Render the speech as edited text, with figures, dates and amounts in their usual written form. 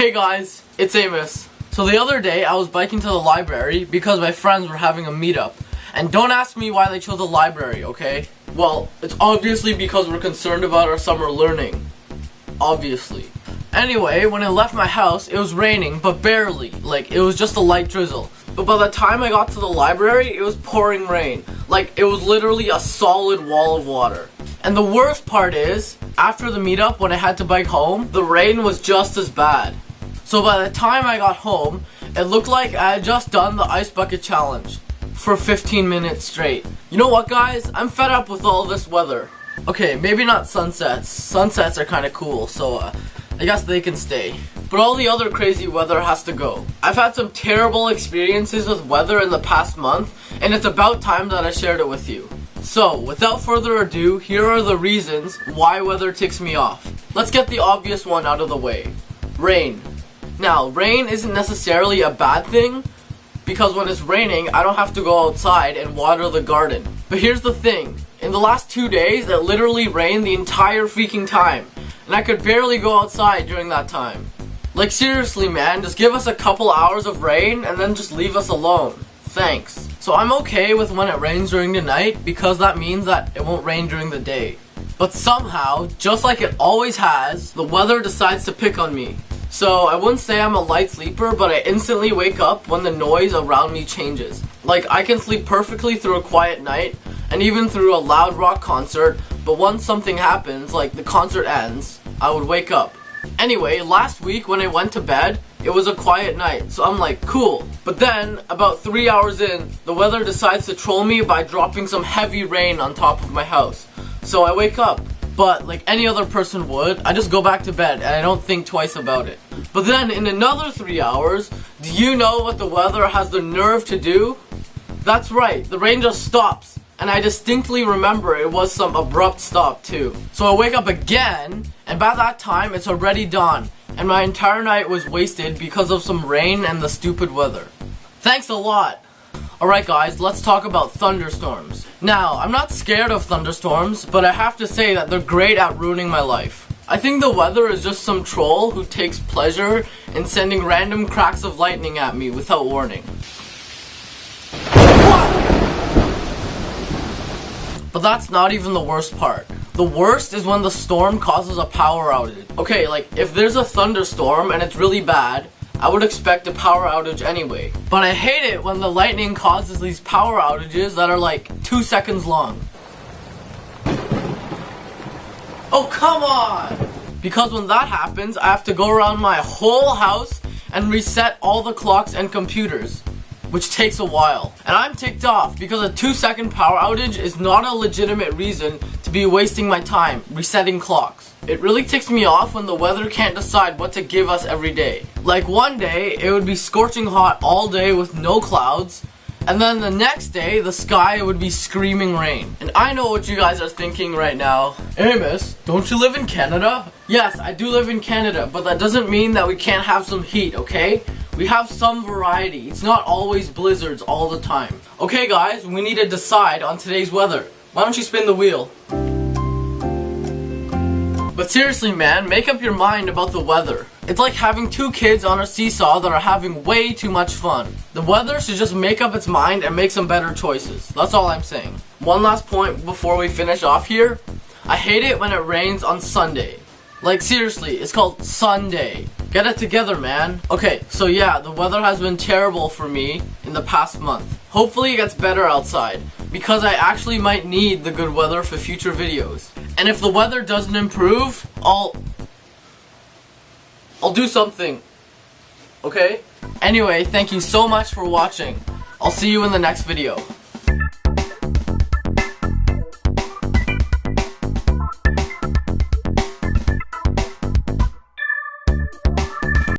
Hey guys, it's Amos. So the other day I was biking to the library because my friends were having a meetup. And don't ask me why they chose the library, okay? Well, it's obviously because we're concerned about our summer learning. Obviously. Anyway, when I left my house, it was raining, but barely. Like, it was just a light drizzle. But by the time I got to the library, it was pouring rain. Like, it was literally a solid wall of water. And the worst part is, after the meetup, when I had to bike home, the rain was just as bad. So by the time I got home, it looked like I had just done the ice bucket challenge for 15 minutes straight. You know what, guys? I'm fed up with all this weather. Okay, maybe not sunsets. Sunsets are kind of cool, so I guess they can stay. But all the other crazy weather has to go. I've had some terrible experiences with weather in the past month, and it's about time that I shared it with you. So, without further ado, here are the reasons why weather ticks me off. Let's get the obvious one out of the way. Rain. Now, rain isn't necessarily a bad thing, because when it's raining, I don't have to go outside and water the garden. But here's the thing. In the last 2 days, it literally rained the entire freaking time. And I could barely go outside during that time. Like, seriously, man, just give us a couple hours of rain and then just leave us alone. Thanks. So I'm okay with when it rains during the night because that means that it won't rain during the day. But somehow, just like it always has, the weather decides to pick on me. So I wouldn't say I'm a light sleeper, but I instantly wake up when the noise around me changes. Like, I can sleep perfectly through a quiet night and even through a loud rock concert, but once something happens, like the concert ends, I would wake up. Anyway, last week when I went to bed, it was a quiet night, so I'm like, cool. But then, about 3 hours in, the weather decides to troll me by dropping some heavy rain on top of my house. So I wake up. But, like any other person would, I just go back to bed and I don't think twice about it. But then, in another 3 hours, do you know what the weather has the nerve to do? That's right, the rain just stops. And I distinctly remember it was some abrupt stop too. So I wake up again, and by that time it's already dawn. And my entire night was wasted because of some rain and the stupid weather. Thanks a lot! Alright guys, let's talk about thunderstorms. Now, I'm not scared of thunderstorms, but I have to say that they're great at ruining my life. I think the weather is just some troll who takes pleasure in sending random cracks of lightning at me without warning. But that's not even the worst part. The worst is when the storm causes a power outage. Okay, like, if there's a thunderstorm and it's really bad, I would expect a power outage anyway. But I hate it when the lightning causes these power outages that are like 2 seconds long. Oh, come on! Because when that happens, I have to go around my whole house and reset all the clocks and computers, which takes a while. And I'm ticked off because a 2-second power outage is not a legitimate reason to be wasting my time resetting clocks. It really ticks me off when the weather can't decide what to give us every day. Like, one day, it would be scorching hot all day with no clouds, and then the next day, the sky would be screaming rain. And I know what you guys are thinking right now. Amos, don't you live in Canada? Yes, I do live in Canada, but that doesn't mean that we can't have some heat, okay? We have some variety. It's not always blizzards all the time. Okay guys, we need to decide on today's weather. Why don't you spin the wheel? But seriously, man, make up your mind about the weather. It's like having 2 kids on a seesaw that are having way too much fun. The weather should just make up its mind and make some better choices. That's all I'm saying. One last point before we finish off here. I hate it when it rains on Sunday. Like, seriously, it's called Sunday. Get it together, man. Okay, so yeah, the weather has been terrible for me in the past month. Hopefully it gets better outside, because I actually might need the good weather for future videos. And if the weather doesn't improve, I'll do something. Okay? Anyway, thank you so much for watching. I'll see you in the next video.